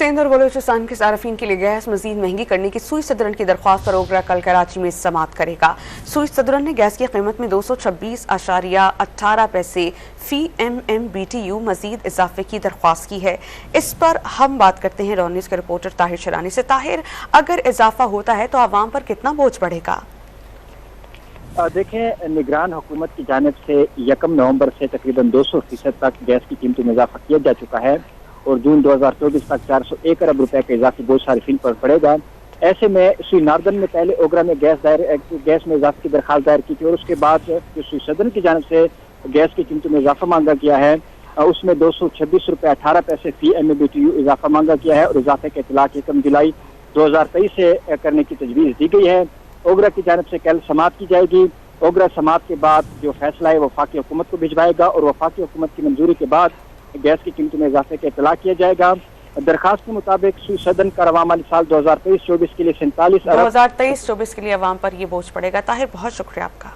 सिंध और बलूचिस्तान के सार्फिन के लिए गैस मजीद महंगी करने की सुई सदरन की दरख्वास्त पर ओगरा कल कराची में समाअत करेगा। सुई सदरन ने गैस की कीमत में 226.18 पैसे फी MMBTU मजीद इजाफे की दरख्वास्त की है। इस पर हम बात करते हैं रॉ न्यूज़ के रिपोर्टर ताहिर शरानी से। ताहिर, अगर इजाफा होता है तो आवाम पर कितना बोझ बढ़ेगा? देखें, निगरान हुकूमत की जानिब से 1 नवंबर से तकरीबन 200% तक गैस की कीमतों में इजाफा किया जा चुका है और जून 2024 तक 401 अरब रुपए का इजाफी बोझ सार्फिन पर पड़ेगा। ऐसे में सुई नार्दन में पहले ओगरा में गैस में इजाफे की दरखास्त दायर की थी और उसके बाद जो सुई सदन की जानिब से गैस की कीमतों में इजाफा मांगा गया है उसमें 226.18 फी MMBTU इजाफा मांगा गया है और इजाफे के इतलाक 1 जुलाई 2023 से करने की तजवीज़ दी गई है। ओगरा की जानिब से कल समाअत की जाएगी। ओगरा समाअत के बाद जो फैसला है वफाकी हुकूमत को भिजवाएगा और वफाकी हुकूमत की मंजूरी के बाद गैस की कीमतों में इजाफे का इतला किया जाएगा। दरखास्त के मुताबिक सुई सदन का रवा माली साल 2023-24 के लिए 47 अरब 2023-24 के लिए अवाम पर ये बोझ पड़ेगा। ताहिर, बहुत शुक्रिया आपका।